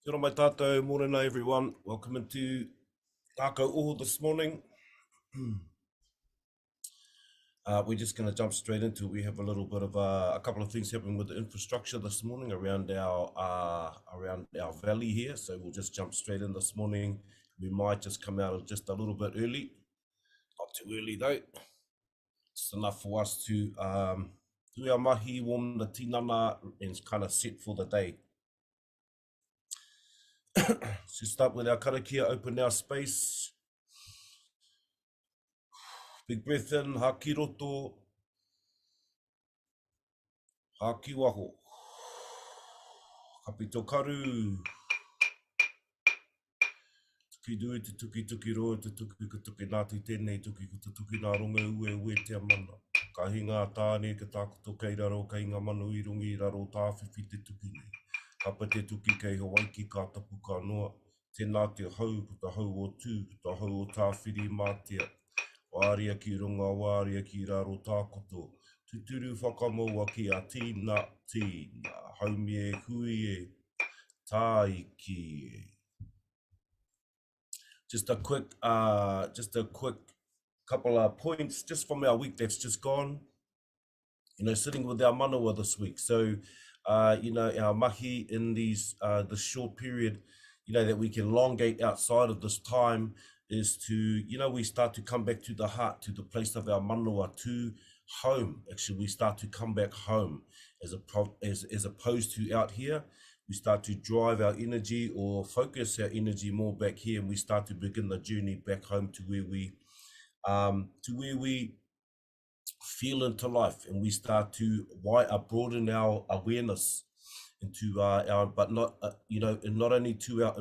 Kia ora mai tātou, morena everyone. Welcome into Ngākau Oho this morning. We're just going to jump straight into it. We have a little bit of a couple of things happening with the infrastructure this morning around our valley here. So we'll just jump straight in this morning. We might just come out just a little bit early, not too early though. It's enough for us to do our mahi, warm the tinana, and kind of set for the day. So start with our karakia, open our space. Big breath in, haki roto, haki waho. Kapito karu. Tuki dui te tuki roa, te tuki nāti tēnei tuki ko te tuki nā runga ue te amana. Ka hinga tāne ka tākoto kei raro, ka inga manu I rungi raro tāwhiwhi te tuki nei. Kapa te tuki kei Hawaii ki ka tapu ka noa. Tēnā te hau, ko te hau o tū, ko te hau o tāwhiri mātia. Wāria ki runga, wāria ki raro tākoto. Tuturu whakamaua ki a tīna, haumi e hui e, tāiki e. Just a quick couple of points just from our week that's just gone. You know, sitting with our manawa this week. So, you know, our mahi in this short period, you know, that we can elongate outside of this time is to, you know, we start to come back to the heart, to the place of our manawa, to home. Actually, we start to come back home as opposed to out here. We start to drive our energy or focus our energy more back here, and we start to begin the journey back home to where we feel into life, and we start to broaden our awareness into our, but not you know, and not only to our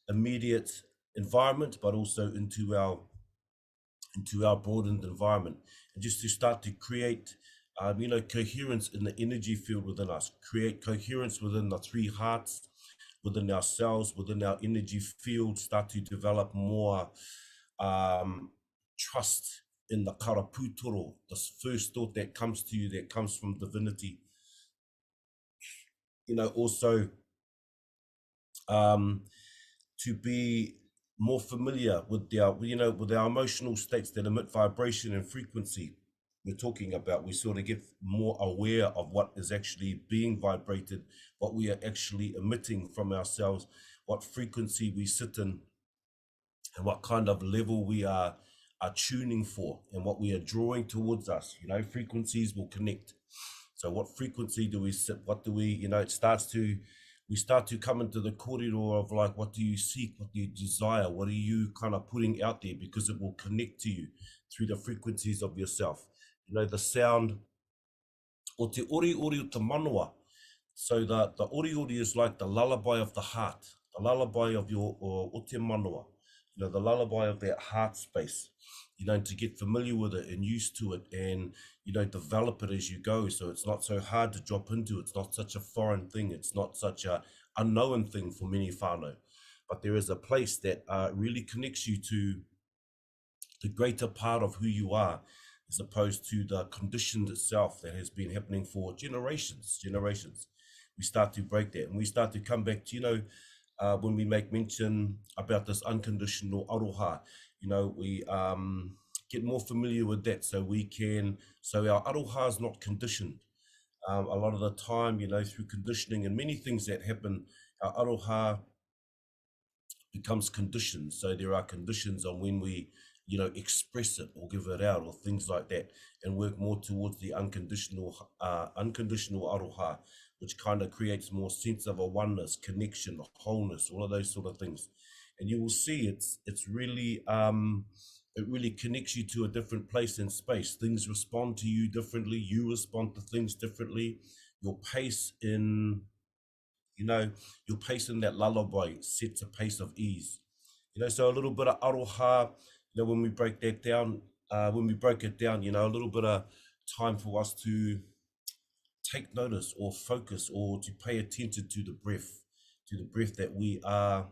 immediate environment, but also into our broadened environment, and just to start to create you know, coherence in the energy field within us, create coherence within the three hearts, within ourselves, within our energy field, start to develop more trust in the karapūtoro, this first thought that comes to you, that comes from divinity. You know, also to be more familiar with with our emotional states that emit vibration and frequency. We're talking about, we sort of get more aware of what is actually being vibrated, what we are actually emitting from ourselves, what frequency we sit in, and what kind of level we are tuning for, and what we are drawing towards us. You know, frequencies will connect. So what frequency do we sit? What do we, you know, we start to come into the corridor of like, what do you seek? What do you desire? What are you kind of putting out there? Because it will connect to you through the frequencies of yourself. You know, the sound o te ori o te manawa. So the ori is like the lullaby of the heart, the lullaby of your o te manawa. You know, the lullaby of that heart space. You know, to get familiar with it and used to it, and you know, develop it as you go. So it's not so hard to drop into. It's not such a foreign thing. It's not such a unknown thing for many whānau. But there is a place that really connects you to the greater part of who you are, as opposed to the condition itself that has been happening for generations. We start to break that, and we start to come back to, you know, when we make mention about this unconditional aroha, you know, we get more familiar with that, so our aroha is not conditioned. A lot of the time, you know, through conditioning and many things that happen, our aroha becomes conditioned. So there are conditions on when we, you know, express it or give it out or things like that, and work more towards the unconditional aroha, which kind of creates more sense of a oneness, connection, wholeness, all of those sort of things. And you will see it's really it really connects you to a different place in space. Things respond to you differently. You respond to things differently. Your pace in, you know, your pace in that lullaby sets a pace of ease. You know, so a little bit of aroha, you know, when we break that down, you know, a little bit of time for us to take notice or focus or to pay attention to the breath that we are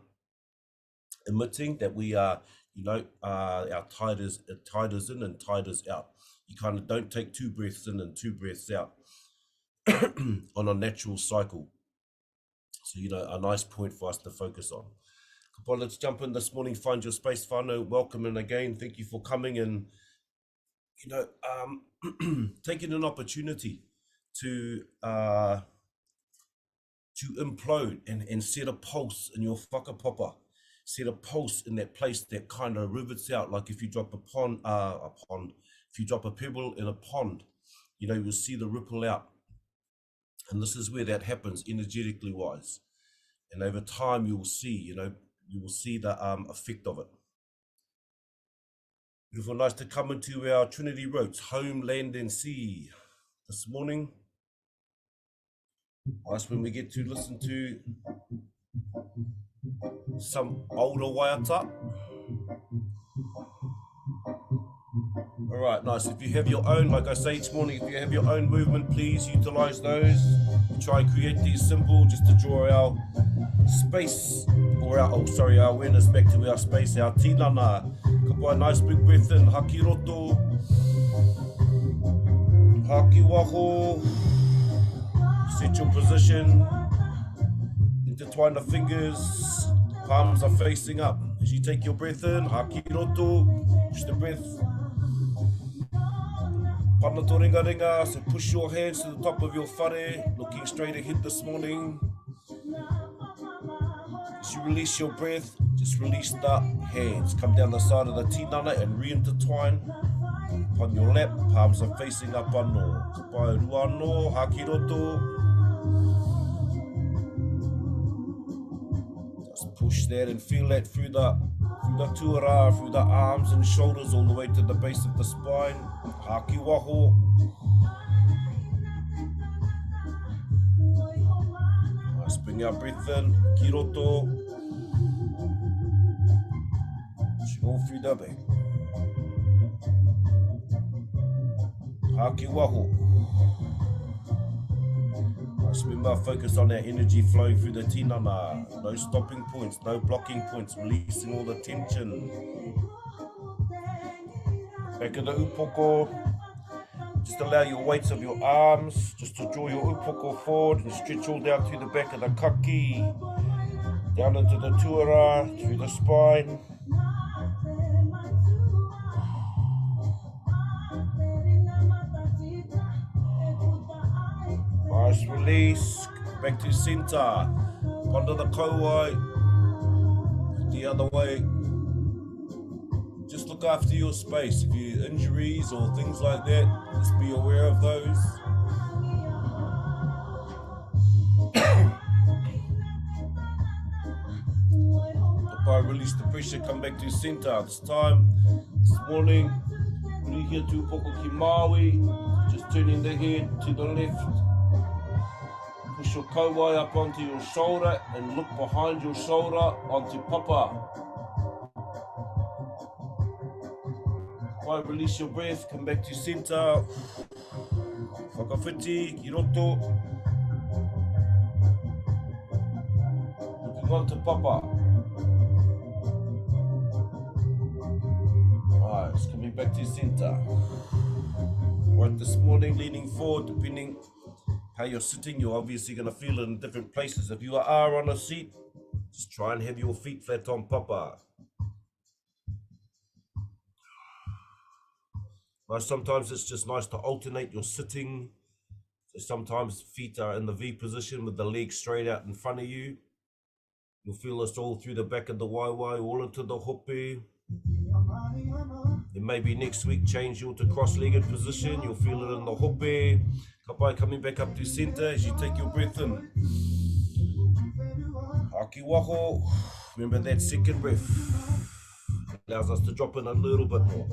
emitting, that we are, you know, our tide is in and tide is out. You kind of don't take 2 breaths in and 2 breaths out on a natural cycle. So, a nice point for us to focus on. Well, let's jump in this morning, find your space, Whānau. Welcome, and again, thank you for coming and, taking an opportunity to implode and set a pulse in your whakapapa, set a pulse in that place that kind of rivets out. Like if you drop if you drop a pebble in a pond, you'll see the ripple out. And this is where that happens energetically wise. And over time, you will see the effect of it. Beautiful, nice to come into our Trinity Roads, home, land, and sea this morning. Nice when we get to listen to some older waiata. All right, nice. If you have your own, like I say each morning, if you have your own movement, please utilize those. We try and create these simple just to draw our space, or our awareness back to our space, our tinana. Kapai, nice big breath in, haki roto, haki waho. Set your position, intertwine the fingers, palms are facing up. As you take your breath in, haki roto, push the breath. Pana to ringa ringa, so push your hands to the top of your whare, looking straight ahead this morning. As you release your breath, just release the hands. Come down the side of the tinana and re-intertwine. On your lap, palms are facing up anō. Kapai rua anō, haki roto. Just push that and feel that through the tuara, through the arms and shoulders, all the way to the base of the spine. Haki waho. Nice, bring our breath in, ki roto. Pushing all through the back. Haki waho. Nice, remember, focus on that energy flowing through the tinana. No stopping points, no blocking points, releasing all the tension. Back of the upoko. Just allow your weights of your arms just to draw your upoko forward and stretch all down through the back of the kaki. Down into the tuara, through the spine. Nice, release, back to center, under the kauai, the other way. Just look after your space. If you have injuries or things like that, just be aware of those. Release the pressure, come back to center. This morning, we're here to poko ki Maui, just turning the head to the left. Push your kauai up onto your shoulder and look behind your shoulder onto papa. Right, release your breath, come back to center. Whakawhiti, ki roto. Looking on to papa. Alright, it's coming back to center. Right, this morning, leaning forward, depending how you're sitting, you're obviously going to feel it in different places. If you are on a seat, just try and have your feet flat on papa. Now, sometimes it's just nice to alternate your sitting. So sometimes feet are in the V position with the legs straight out in front of you. You'll feel this all through the back of the waiwai, all into the hope. Then maybe next week change you to cross-legged position. You'll feel it in the hope. Kapai coming back up to center as you take your breath in. Haki waho. Remember that second breath. Allows us to drop in a little bit more.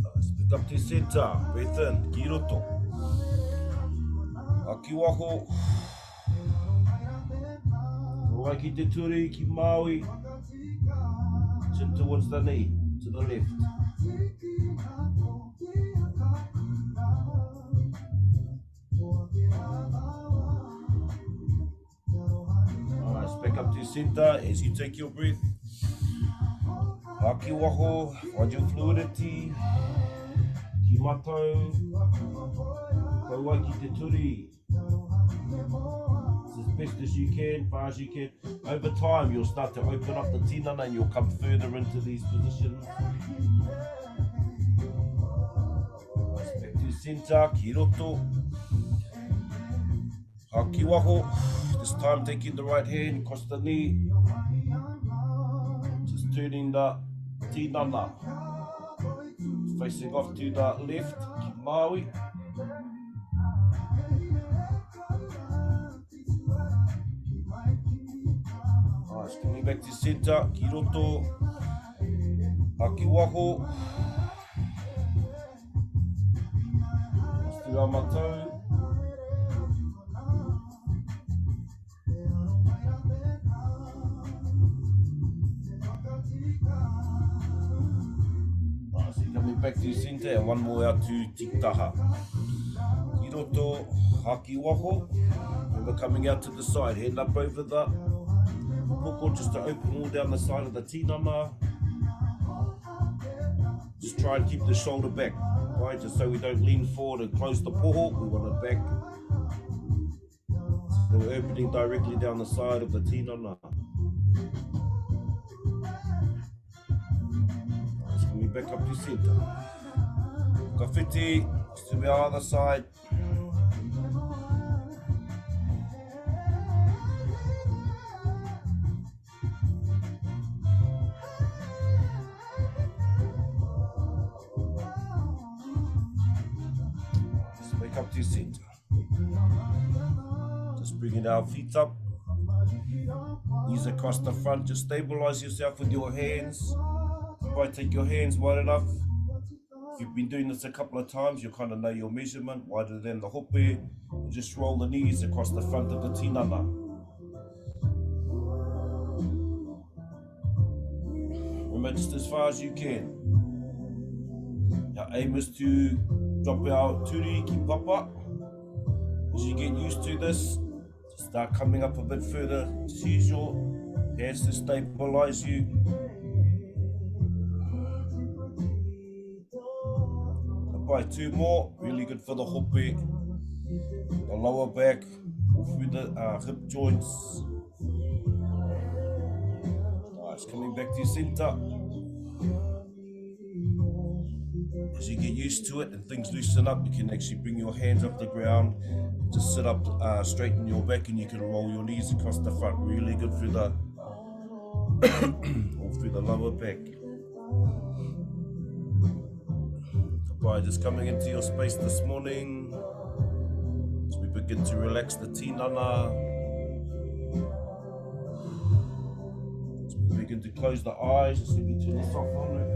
Nice. Back up to center. Breath in. Ki roto. Haki waho. Roa ki te turi, ki Maui. Chin towards the knee, to the left. Alright, back up to center as you take your breath. Haki waho, find your fluidity. Ki matou, kaua ki te turi. As best as you can, far as you can. Over time, you'll start to open up the tinana and you'll come further into these positions. Back to centre, ki roto. Haki waho. This time, taking the right hand across the knee. Just turning the tinana. Facing off to the left, ki Maui. Nice, coming back to centre, ki roto. Haki waho. Still on my toe. Coming back to centre and one more out to tiktaha. Ki roto, haki waho. Remember coming out to the side, head up over the poko just to open all down the side of the tinana. Just try and keep the shoulder back, right? Just so we don't lean forward and close the poho. We want it back. So we're opening directly down the side of the tinana. Back up to centre. Ka whiti, to the other side. Just back up to centre. Just bringing our feet up. Knees across the front. Just stabilise yourself with your hands. Take your hands wide enough. If you've been doing this a couple of times, you'll kind of know your measurement, wider than the hope. And just roll the knees across the front of the tinana. Remember, just as far as you can. Our aim is to drop our turi ki papa. As you get used to this, start coming up a bit further. Just use your hands to stabilize you. Two more, really good for the hope, the lower back, through the hip joints. Nice, coming back to centre. As you get used to it and things loosen up, you can actually bring your hands off the ground, just sit up, straighten your back, and you can roll your knees across the front. Really good for the all through the lower back. By just coming into your space this morning, as we begin to relax the tinana, as we begin to close the eyes, just maybe turn this off on it.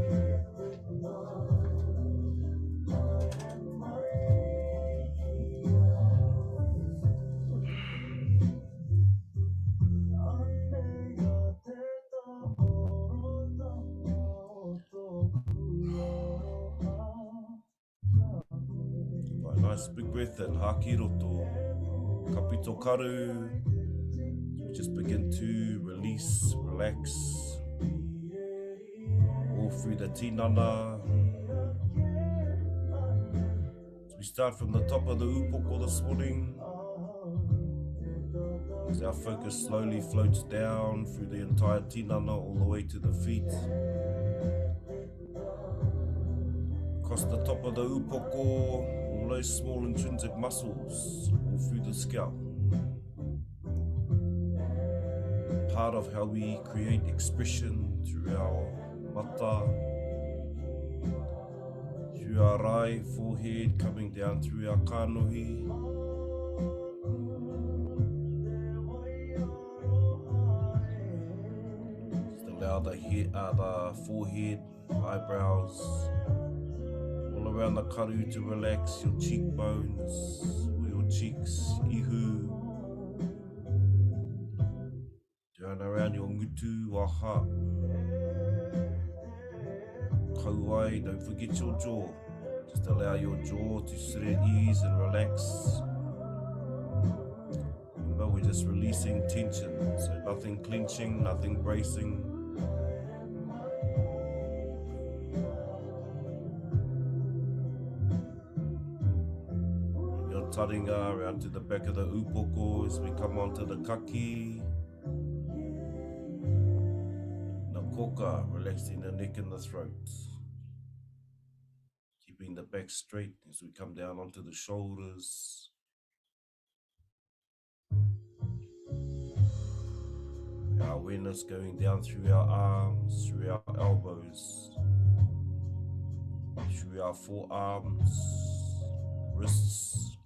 Nice big breath in, haki roto, kapito karu. We just begin to release, relax, all through the tinana. So we start from the top of the upoko this morning, as our focus slowly floats down through the entire tinana all the way to the feet. Across the top of the upoko, all those small intrinsic muscles all through the scalp. Part of how we create expression through our mata, through our rai, forehead, coming down through our kanohi. Just allow the forehead, eyebrows, around the karu to relax, your cheekbones, your cheeks, ihu, down around your ngutu, waha, kauai, don't forget your jaw, just allow your jaw to sit at ease and relax. Remember, we're just releasing tension, so nothing clenching, nothing bracing. taringa, around to the back of the upoko as we come onto the kaki. Na koka, relaxing the neck and the throat. Keeping the back straight as we come down onto the shoulders. Our awareness going down through our arms, through our elbows, through our forearms, wrists,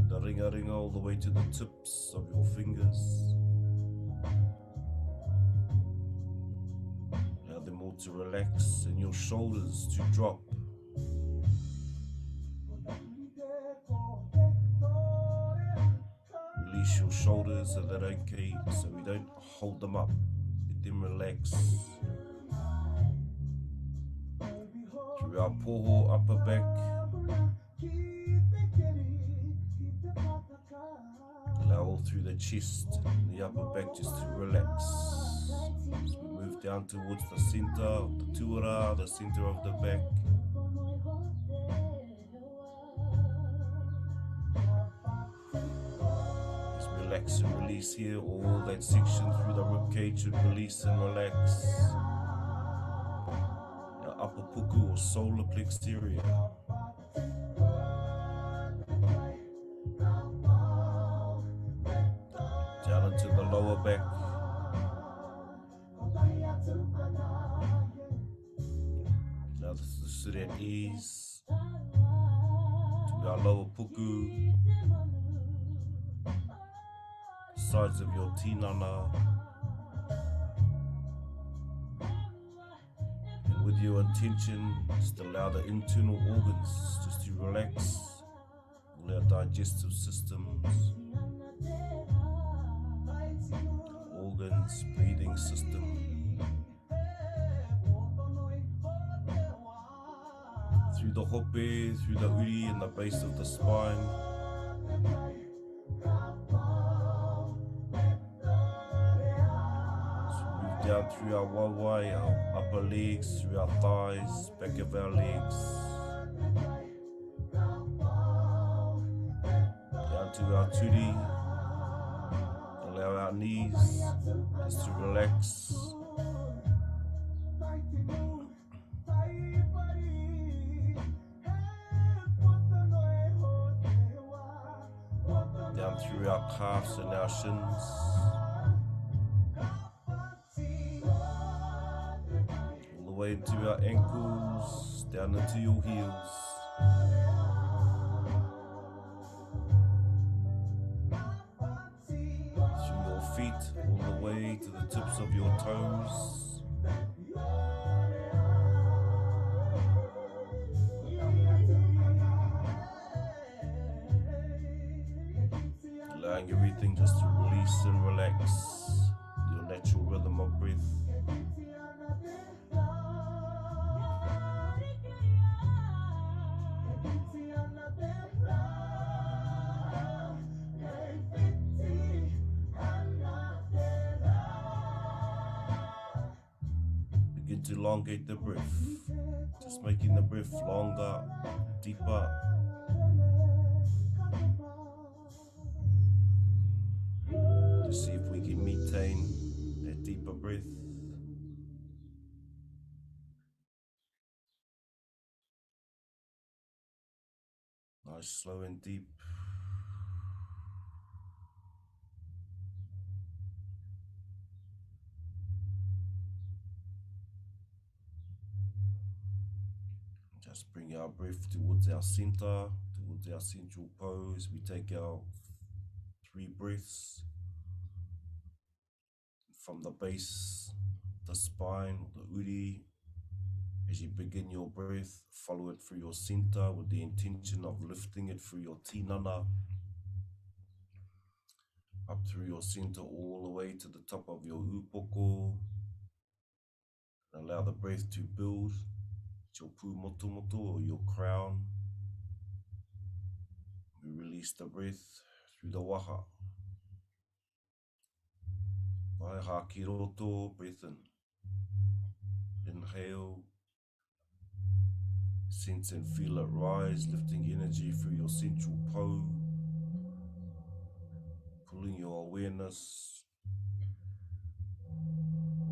the ringa all the way to the tips of your fingers. Allow them all to relax and your shoulders to drop. Release your shoulders so they're okay, so we don't hold them up. Let them relax. Through our poho, upper back. Allow all through the chest, the upper back just to relax. As we move down towards the center of the tuara, the center of the back. Relax and release here, all that section through the ribcage should release and relax. Our upper puku or solar plexus area. Down into the lower back. Now this is to sit at ease. To our lower puku. Sides of your tinana, and with your intention, just allow the internal organs just to relax, all our digestive systems, organs, breathing system, through the hope, through the uri and the base of the spine. Down through our wawai, our upper legs, through our thighs, back of our legs. Down to our turi. Allow our knees just to relax. Down through our calves and our shins. Way into our ankles, down into your heels. Through your feet, all the way to the tips of your toes. Allowing everything just to release and relax. Your natural rhythm of breath. To elongate the breath, just making the breath longer, deeper. To see if we can maintain that deeper breath. Nice, slow and deep. Just bring our breath towards our center, towards our central pose. We take our 3 breaths from the base, the spine, the uri. As you begin your breath, follow it through your center with the intention of lifting it through your tinana, up through your center all the way to the top of your upoko. And allow the breath to build your pu moto moto or your crown. We release the breath through the waha. Mahi Hā ki roto, breath in. Inhale. Sense and feel it rise, lifting energy through your central po. awareness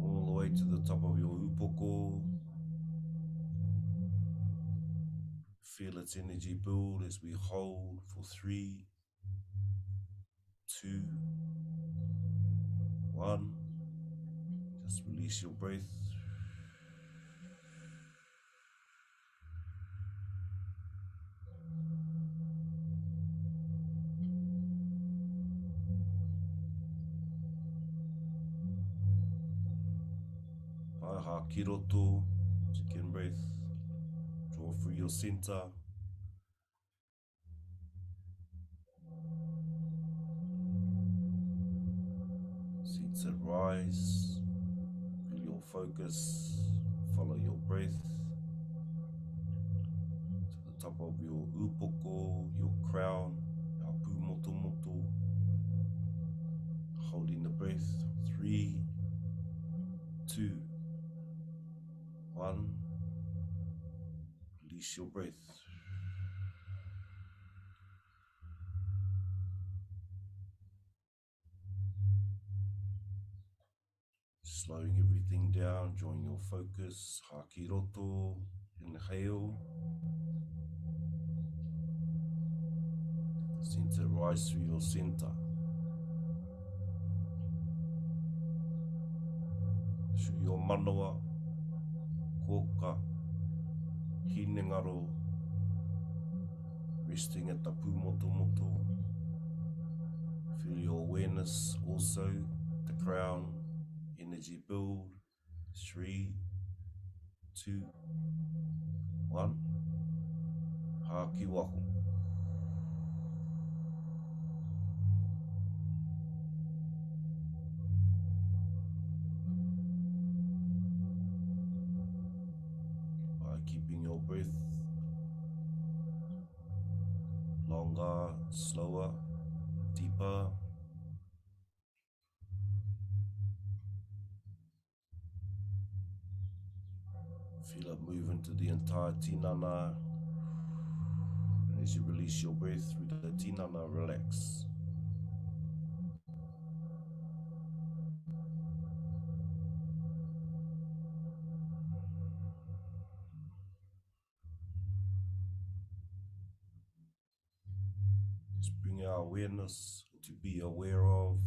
all the way to the top of your upoko. Feel its energy build as we hold for 3, 2, 1. Just release your breath. Mahi Hā ki roto. Second breath. Draw through your center. Seats and rise. Feel your focus. Follow your breath to the top of your upoko, your crown, our pu moto moto. Holding the breath. 3, 2, 1. Release your breath. Slowing everything down, drawing your focus. Haki roto, inhale. Center rise through your center. Through your manawa, koka, Hinengaro. Resting at the pu moto moto. Feel your awareness also, the crown. Energy build. 3, 2, 1. Haki waho. By keeping your breath longer, slower, deeper. Feel it move into the entire tinana. And as you release your breath through the tinana, relax. Just bring our awareness to be aware of.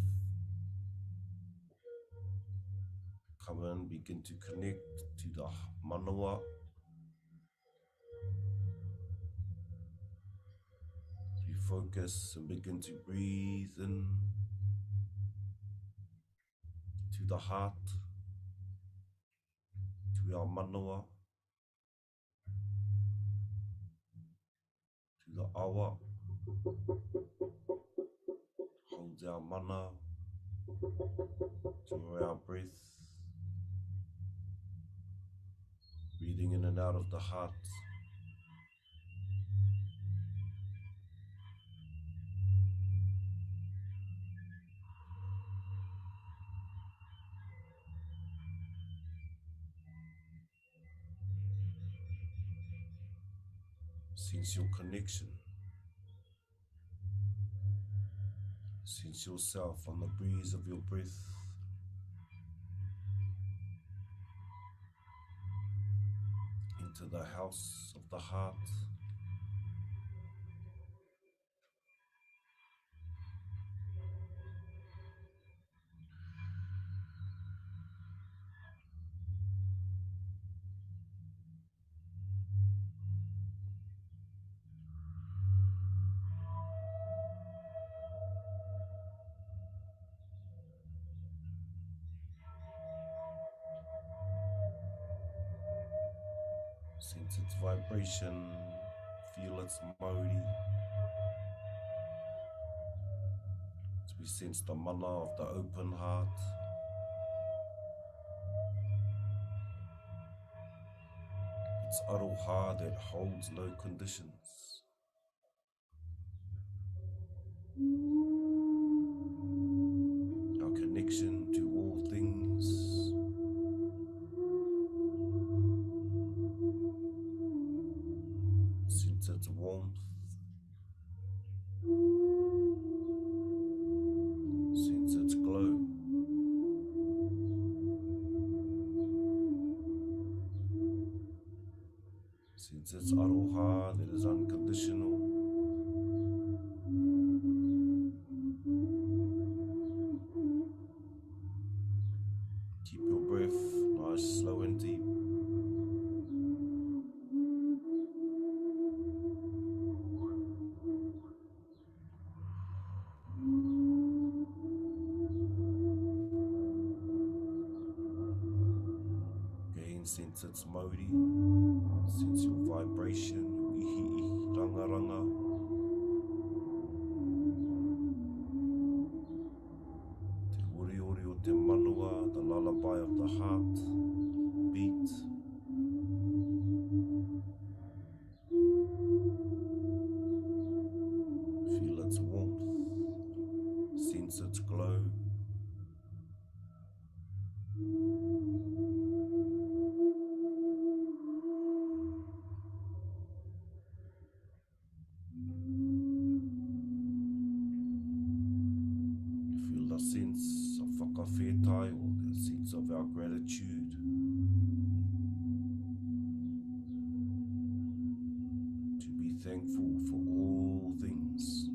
Come in, begin to connect to the manawa. Refocus and begin to breathe in to the heart, to our manawa, to the awa. Hold our mana, draw our breath, breathing in and out of the heart. Sense your connection. Sense yourself on the breeze of your breath. Into the house of the heart. Sense its vibration, feel its Māori. As we sense the mana of the open heart. It's aroha that holds no conditions. Our connection to all things. Sense its warmth. Sense aroha that is unconditional. Keep your breath nice, slow and deep. Again, sense its Māori, sense your vibration, your ihi, ranga ranga. Te ori ori o te manua, the lullaby of the heart, beat. Feel its warmth, sense its glow. Feel the sense of whakawhetai, or the sense of our gratitude. To be thankful for all things.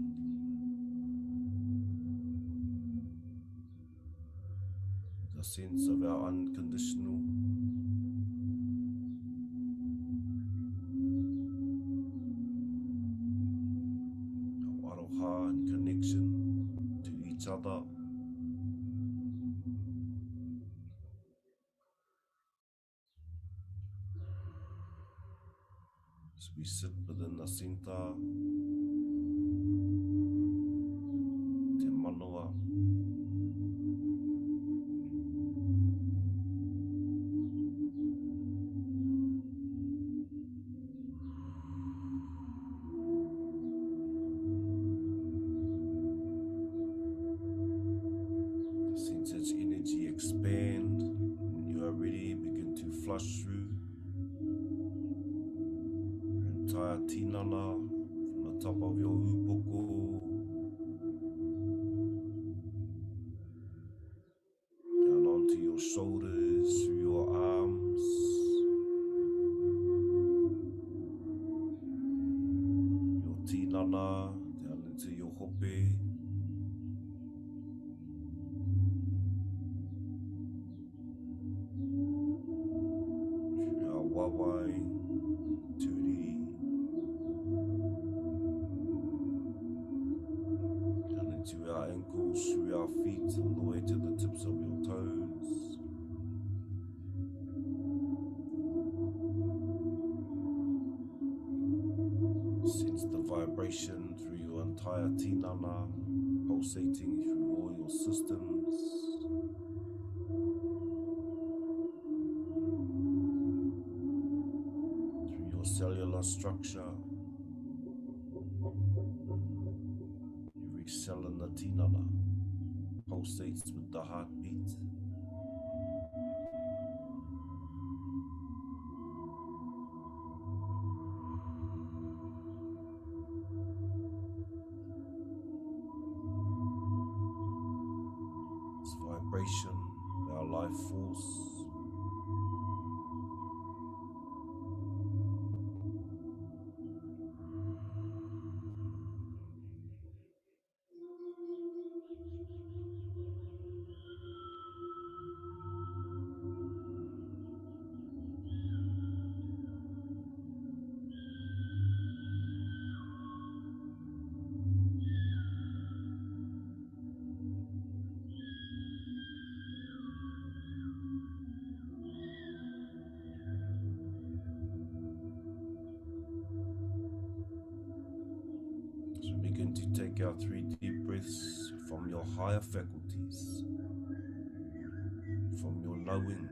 The sense of our unconditional. Our aroha and connection to each other. As we sit within the center, te manoa. Sense its energy expand. When you are ready, begin to flush through entire tinana from the top of your upoko down onto your shoulders, through your arms, your tinana down into your hope, through our wawai, turi, down into our ankles, through our feet, all the way to the tips of your toes. Sense the vibration through your entire tinana, pulsating through all your systems. Through your cellular structure. Every cell in the tinana pulsates with the heartbeat. This vibration, our life force. So begin to take our 3 deep breaths from your higher faculties, from your knowing,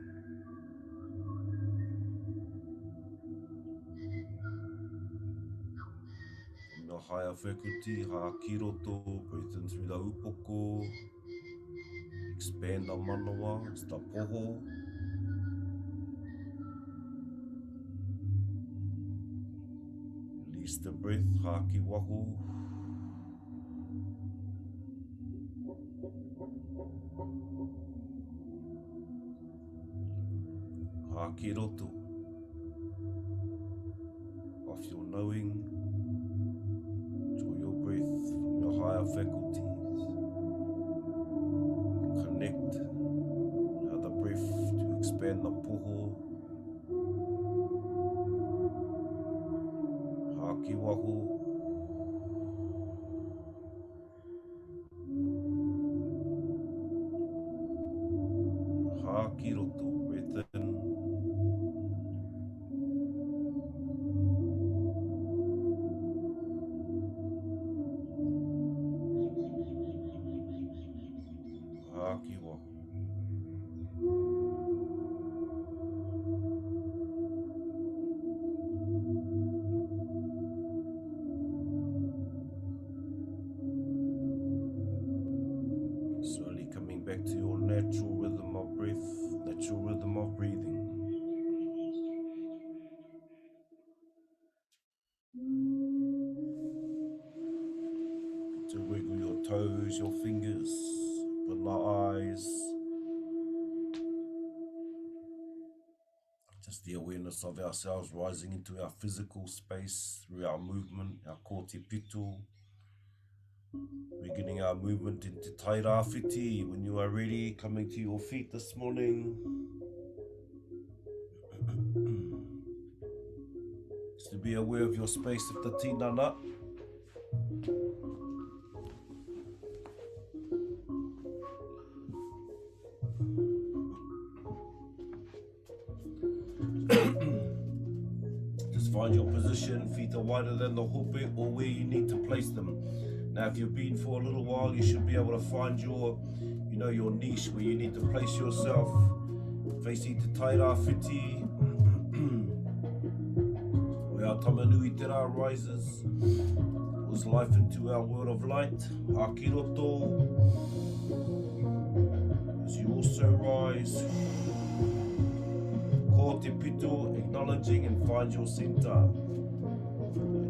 from your higher faculty, hakiroto, breathe in through the upoko, expand the manawa, it's the poho. Release the breath, haki waho. Hakiroto. Off your knowing. Enjoy your breath from your higher faculties. Connect. Allow the breath to expand the poho. Haki wahu. Haki roto. Breath in. Haki wahu. Slowly coming back to your natural rhythm of breath, natural rhythm of breathing. To wiggle your toes, your fingers, open the eyes. Just the awareness of ourselves rising into our physical space through our movement, our ko te pito. Beginning our movement into tai rāwhiti. When you are ready, coming to your feet this morning. Just to be aware of your space of the tinana. Just find your position, feet are wider than the hope or where you need to place them. Now, if you've been for a little while, you should be able to find your, your niche where you need to place yourself, facing to tai rāwhiti, where our tamanui te rā rises, pours life into our world of light, haki roto, as you also rise, ko te pito, acknowledging and find your center,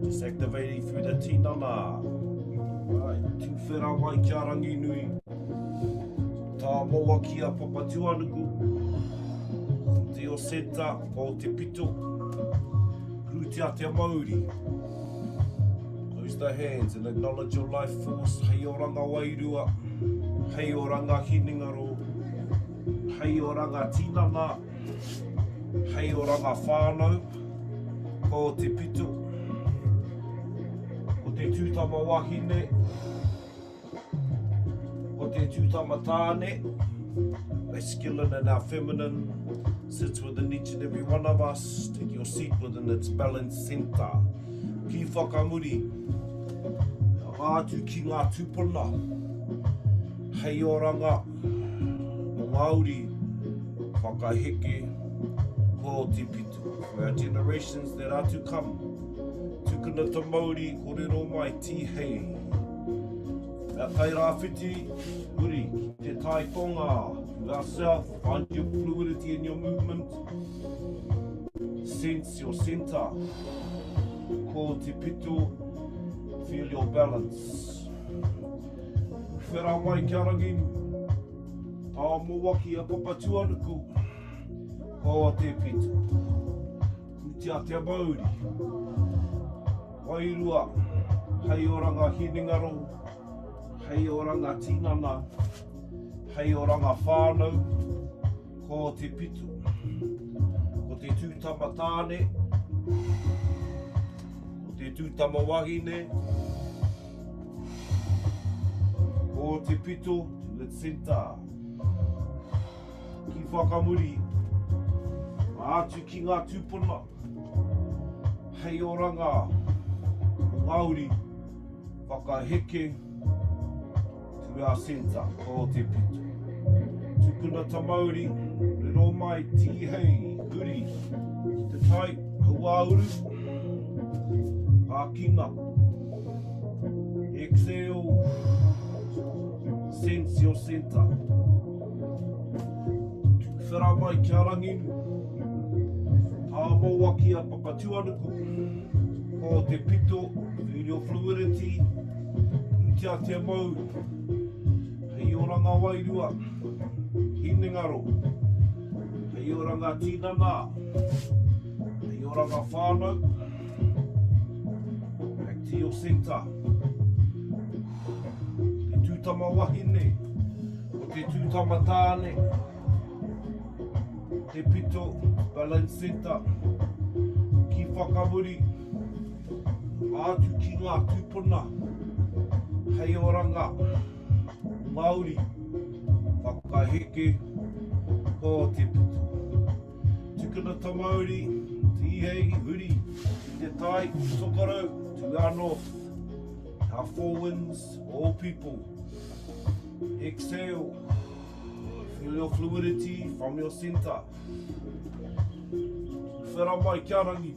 just activating through the tinana. Right, tū whera mai kia rangi nui. Tā moa kia papatuanuku. Te o seta, ko te pito. Krutia te Māori. Close the hands and acknowledge your life force. Hei o ranga Wairua. Hei o ranga Hinengaro. Hei o ranga Tinana. Hei o ranga Whānau. Ko te pito. Ko te tūtama wahine. Ko te tūtama tāne. Masculine and our feminine sits within each and every one of us. Take your seat within its balanced center. Ki whakamuri. Ātu ki ngā tūpuna. Hei o ranga. O Māori. Whakaheke. Ko te pito. For our generations that are to come. Tukuna te Māori, kōrero mai tihei. Our tai rāwhiti, uri, te taikonga, to ourself, find your fluidity in your movement. Sense your center. Ko te pito, feel your balance. Whera mai kia ranginu, tā moa ki a papatuanuku. Ko te pito, kutia te Māori. Wairua, hei o ranga Hinengaro, hei o ranga Tinana, hei o ranga Whānau, ko te pito, ko te tūtama tāne, ko te tūtama wahine, ko te pito, to its center. Ki whakamuri, ātu ki ngā tūpuna, hei o ranga Māori, whakaheke, to our center, ko te pito. Tukuna ta Māori, rero mai tihei, uri, ki te tai, hauauru, ākina. Exhale, sense your center. Tukwhera mai kia ranginu, tā moa ki a papatuanuku, ko te pito, feel your fluidity, utia te mau, hei o ranga Wairua, Hinengaro, hei o ranga Tinana, hei o ranga Whānau, to your center. Te tūtama wahine, o te tūtama tāne. Te pito, balance center. Ki whakamuri, ātu ki ngā tūpuna. Hei oranga, Māori, whakaheke, ko te pito. Tukuna ta Māori, te ihei, huri, te tai, tokarau, to our north. Our four winds, all people. Exhale, feel your fluidity from your center. Whera mai kia rangi.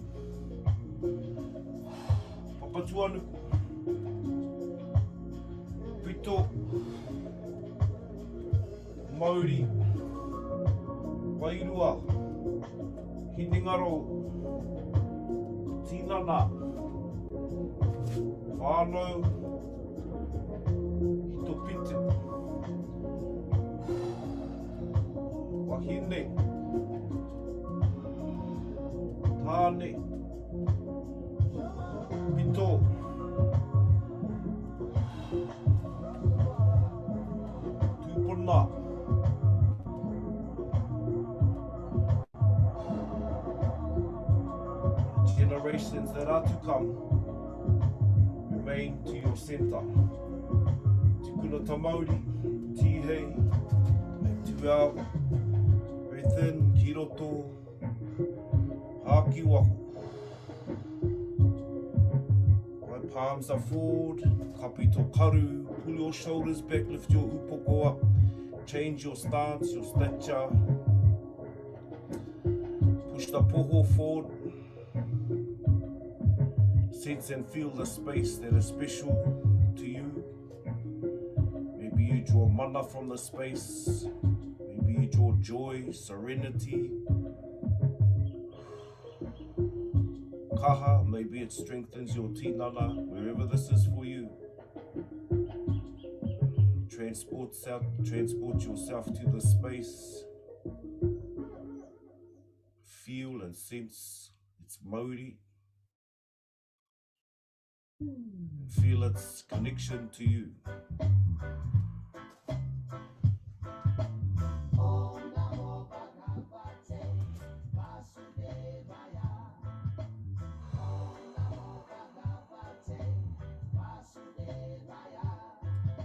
Papatuanuku. Pito. Māori. Wairua. Hinengaro. Tinana. Whānau. Hitopite. Wahine. Tāne. Pito. Tūpuna. Generations that are to come, remain to your center. Tukuna ta Māori, tihei, to our breath in, ki roto, haki wahu. My palms are forward, kapito karu, pull your shoulders back, lift your upoko up, change your stance, your stature, push the poho forward. Sense and feel the space that is special to you. Maybe you draw mana from the space. Maybe you draw joy, serenity. Kaha, maybe it strengthens your tinana, wherever this is for you. Transport yourself to the space. Feel and sense its Māori. Feel its connection to you.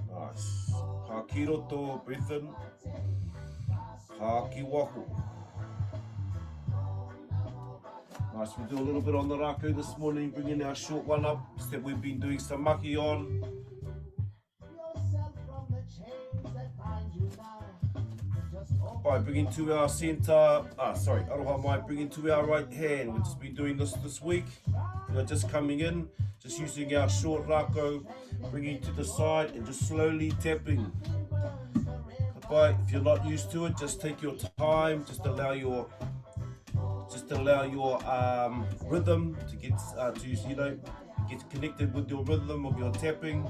Nice. Ha ki roto, breath in. Ha ki wahu. Nice, we'll do a little bit on the Rākau this morning, bringing our short one up that we've been doing some mahi on. By bringing to our centre, aroha mai, bringing to our right hand. We've just been doing this week. We're just coming in, just using our short Rākau, bringing to the side and just slowly tapping. If you're not used to it, just take your time, just allow your rhythm to get get connected with your rhythm of your tapping.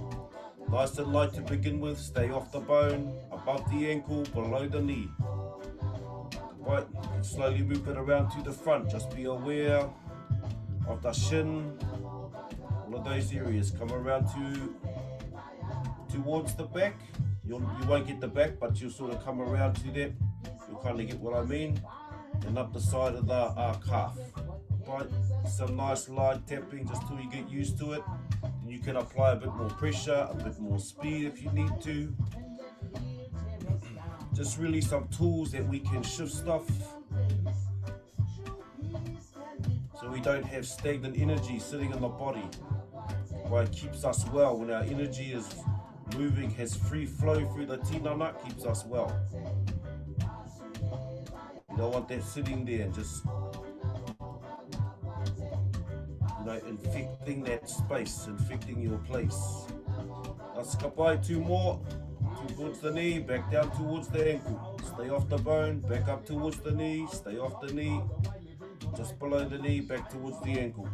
Nice and light to begin with. Stay off the bone, above the ankle, below the knee. Right, you can slowly move it around to the front. Just be aware of the shin, all of those areas. Come around towards the back. You won't get the back, but you'll sort of come around to that. You'll kind of get what I mean. And up the side of the calf. Right, some nice light tapping just till you get used to it. And you can apply a bit more pressure, a bit more speed if you need to. Just really some tools that we can shift stuff so we don't have stagnant energy sitting in the body. Right, it keeps us well. When our energy is moving, has free flow through the tinana, keeps us well. You don't want that sitting there and just, infecting that space, infecting your place. Let's go two more. Towards the knee, back down towards the ankle. Stay off the bone, back up towards the knee, stay off the knee. Just below the knee, back towards the ankle.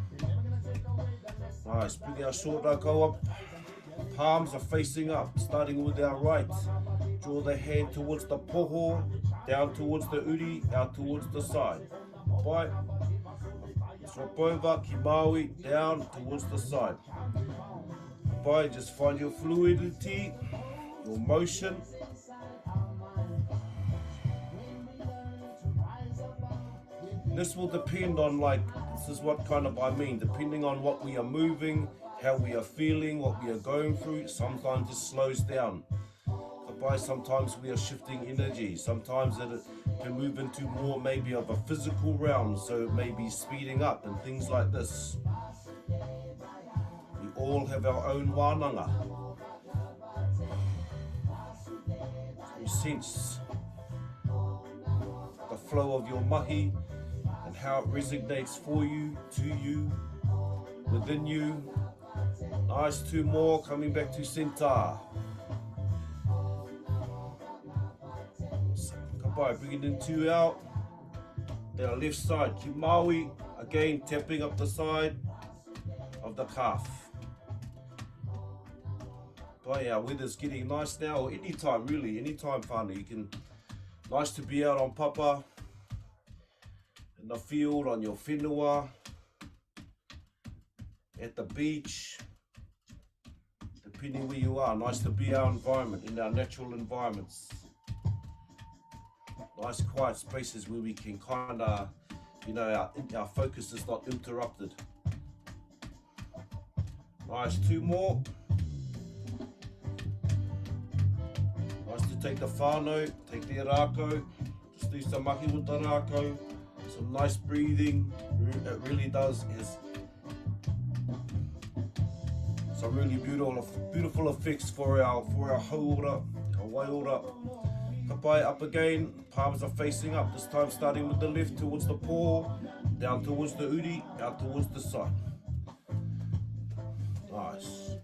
Nice, bring our short Rākau up. Palms are facing up, starting with our right. Draw the hand towards the poho, down towards the uri, out towards the side. Right. Flip over, ki maui, down towards the side. By just find your fluidity, your motion. This will depend on, like, this is what kind of I mean, depending on what we are moving, how we are feeling, what we are going through. Sometimes it slows down. Sometimes we are shifting energy. Sometimes it can move into more maybe of a physical realm, so it may be speeding up and things like this. We all have our own wānanga. You sense the flow of your mahi and how it resonates for you, to you, within you. Nice, 2 more, coming back to center. Bringing in 2 out. Then our left side, ki maui, again tapping up the side of the calf. But our weather's getting nice now, or anytime really, anytime whānau. You can, nice to be out on papa, in the field, on your whenua, at the beach, depending where you are. Nice to be our environment, in our natural environments. Nice quiet spaces where we can kind of, you know, our focus is not interrupted. Nice, 2 more. Nice to take the whānau, take the rākau, just do some mahi with the rākau, some nice breathing. It really does is some really beautiful effects for our hauora, our waiora. Kapai up again, palms are facing up, this time starting with the left towards the paw, down towards the uri, out towards the side. Nice.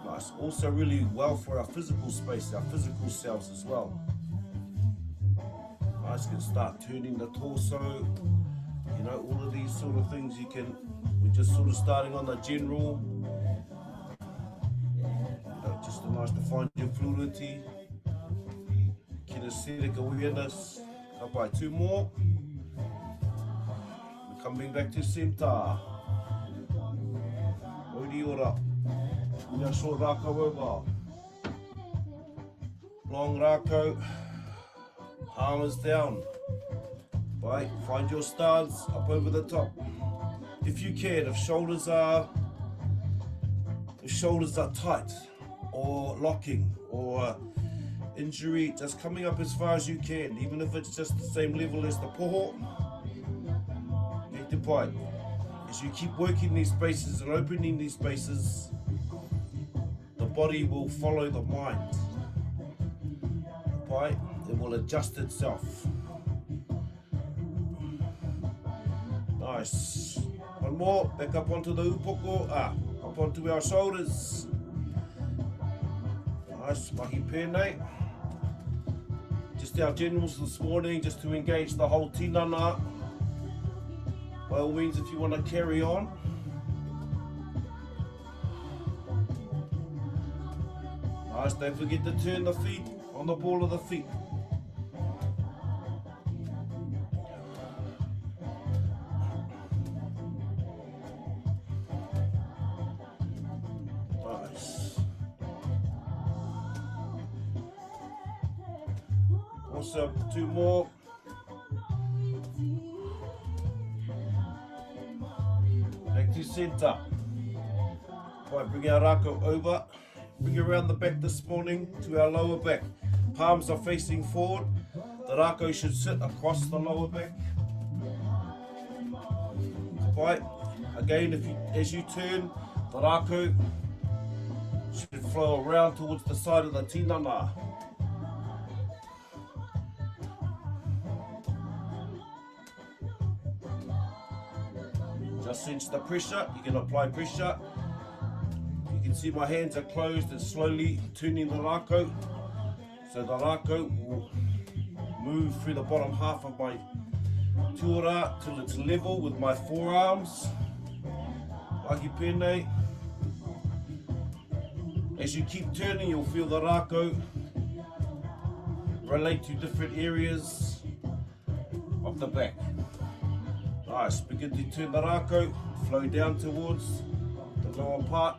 Nice, also really well for our physical space, our physical selves as well. Nice, can start turning the torso. You know, all of these sort of things you can, we're just sort of starting on the general. You know, just nice to find your fluidity, kinesthetic awareness. Up by 2 more. We're coming back to center. Ori ora. Ia so Rākau over. Long Rākau. Arms down. Right, find your stance up over the top. If you can, if shoulders are tight or locking or injury, just coming up as far as you can, even if it's just the same level as the poho. Get the point. As you keep working these spaces and opening these spaces, the body will follow the mind. Right? It will adjust itself. Nice. 1 more, back up onto the upoko, up onto our shoulders. Nice, mahi pēnei. Just our generals this morning, just to engage the whole tinana. By all means, if you want to carry on. Nice, don't forget to turn the feet on the ball of the feet. Also 2 more. Back to center. Right, bring our rākau over. Bring around the back this morning to our lower back. Palms are facing forward. The rākau should sit across the lower back. Right. Again, as you turn, the rākau should flow around towards the side of the tinana. Just sense the pressure, you can apply pressure. You can see my hands are closed and slowly turning the rākau. So the rākau will move through the bottom half of my tuara till it's level with my forearms. Mahi pēnei. As you keep turning, you'll feel the Rākau relate to different areas of the back. Nice, begin to turn the Rākau, flow down towards the lower part.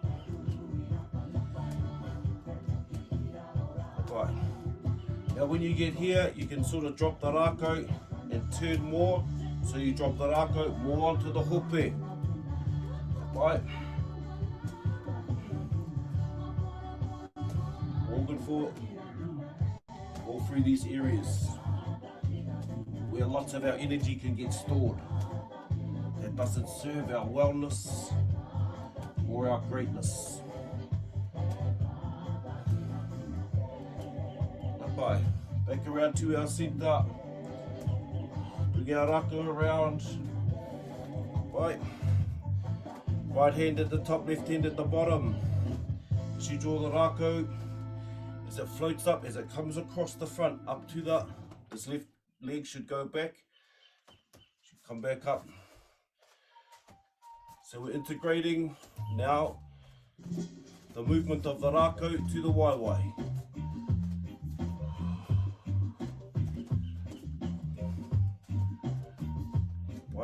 Right. Now when you get here, you can sort of drop the Rākau and turn more. So you drop the Rākau more onto the hope. Right. All good for all through these areas where lots of our energy can get stored. That doesn't serve our wellness or our greatness. Bye. Back around to our centre. Bring our Rākau around. Right. Right hand at the top, left hand at the bottom. As you draw the Rākau, as it floats up, as it comes across the front, up to this left leg should go back. Should come back up. So we're integrating now the movement of the Rākau to the waiwai.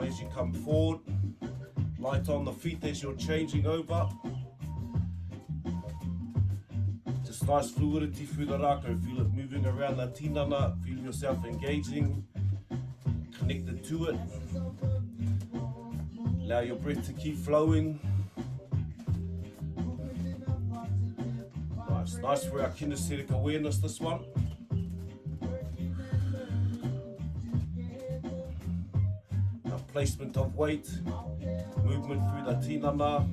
As you come forward, light on the feet as you're changing over. Just nice fluidity through the Rākau. Feel it moving around the tinana, feel yourself engaging, connected to it. Allow your breath to keep flowing. Nice for our kinesthetic awareness, this one. Placement of weight, movement through the tinana,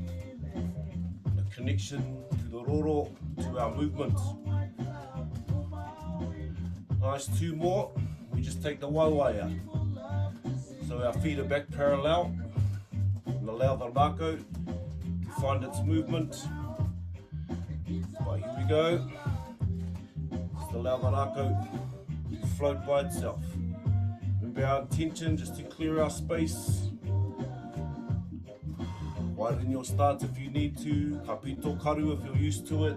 the connection to the roro, to our movement. Nice, 2 more. We just take the waiwai out. So our feet are back parallel and allow the Rākau to find its movement. Right, here we go. Just allow the Rākau to float by itself. Our intention just to clear our space. Widen your stance if you need to. Ka pito karu if you're used to it.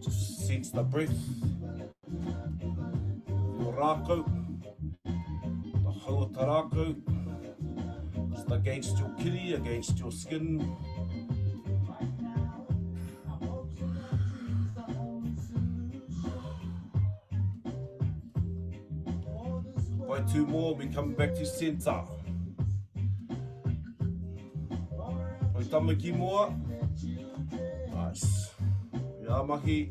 Just sense the breath. Your Rākau. The hauata Rākau. Just against your kiri, against your skin. By 2 more, we come back to centre. Oi tamaki moa. Nice. Ia mahi.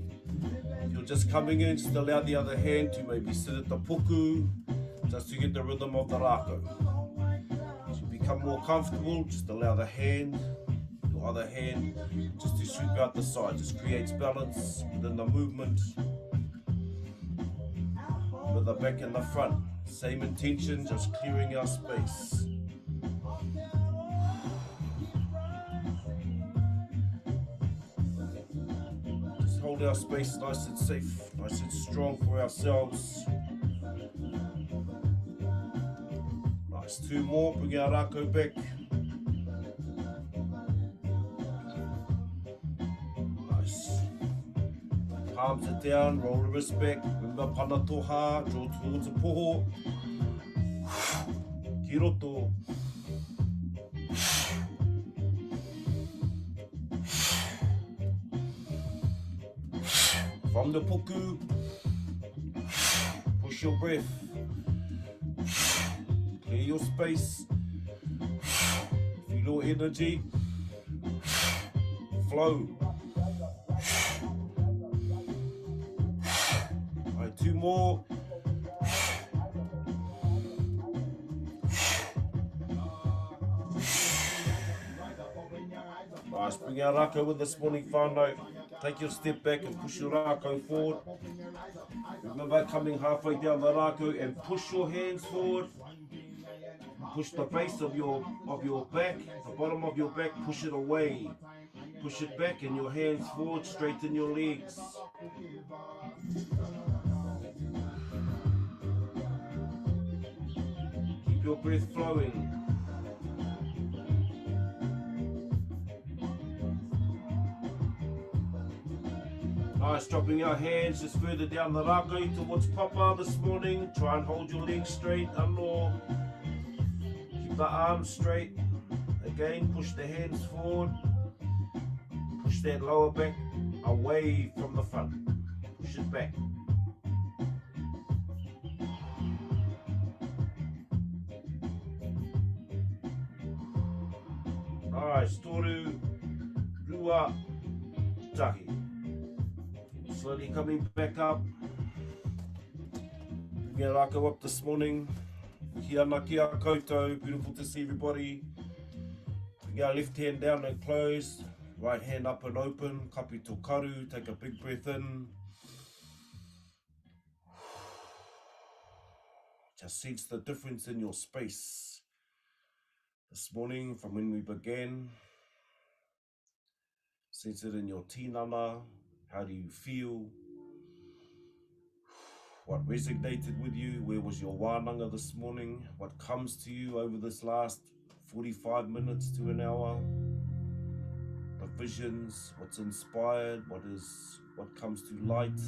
If you're just coming in, just allow the other hand to maybe sit at the puku, just to get the rhythm of the Rākau. As you become more comfortable, just allow the hand, your other hand, just to sweep out the side. Just creates balance within the movement. With the back and the front. Same intention, just clearing our space. Just hold our space nice and safe, nice and strong for ourselves. Nice, 2 more, bring our Rākau back. Nice. Palms are down, roll the wrist back. Remember pana toha, draw towards the poho. Kiroto. From the puku, push your breath. Clear your space. Feel your energy. Flow. 2 more. Nice, bring our Rākau with this morning, Whānau. Take your step back and push your Rākau forward. Remember coming halfway down the Rākau and push your hands forward. Push the base of your back, the bottom of your back, push it away. Push it back and your hands forward, straighten your legs. Your breath flowing. Nice, dropping our hands just further down the Rākau towards Papa this morning. Try and hold your legs straight, anō. Keep the arms straight. Again, push the hands forward. Push that lower back away from the front. Push it back. Nice, toru, rua, tahi. Slowly coming back up. Mahi Rākau up this morning. Kia ana kia koutou. Beautiful to see everybody. Bring our left hand down and close. Right hand up and open. Kapi tō karu. Take a big breath in. Just sense the difference in your space this morning from when we began. Sense it in your tinana. How do you feel? What resonated with you? Where was your wānanga this morning? What comes to you over this last 45 minutes to an hour? The visions, what's inspired, what comes to light?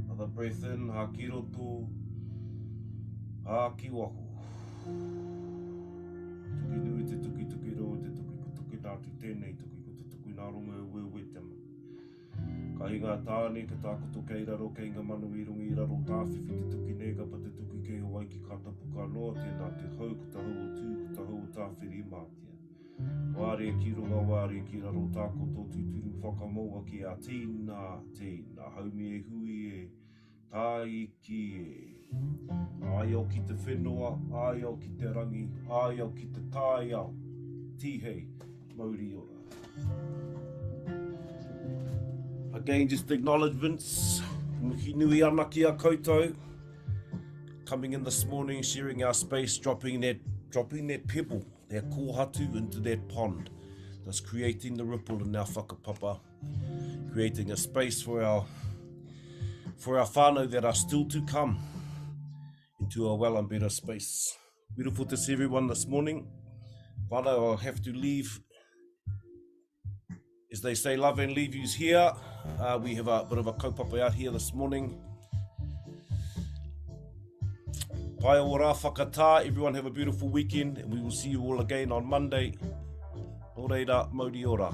Another breath in, ha ki roto, ha ki waku. Tuki nui te tuki tuki ro, te tuki kutuki nātu tēnei tuki kutuki nā runga e wewe tama. Ka hinga tāne ka tākoto kei raro kei ngā manu I runga I raro tāwhiwhi te tuki nega pa te tuki kei o waiki ka tapuka noa tēnā te hau ku ta hau o tū ku ta hau o tāwhiri mātia. Wāre ki runga wāre ki raro tākoto tūturu whakamoa ki a tīna haumi e hui e tāiki e. Ai au ki te whenua, ai au ki te rangi, ai au ki te tāi au. Tihei, mauri ora. Again, just acknowledgements. Muhi nui ana ki a koutou. Coming in this morning, sharing our space, dropping that pebble, that kōhatu into that pond. That's creating the ripple in our whakapapa. Creating a space for our whānau that are still to come into a well and better space. Beautiful to see everyone this morning. Whānau, I'll have to leave. As they say, love and leave yous here. We have a bit of a kaupapa out here this morning. Pai o rā whakatā. Everyone have a beautiful weekend, and we will see you all again on Monday. Ō reira, mauri ora.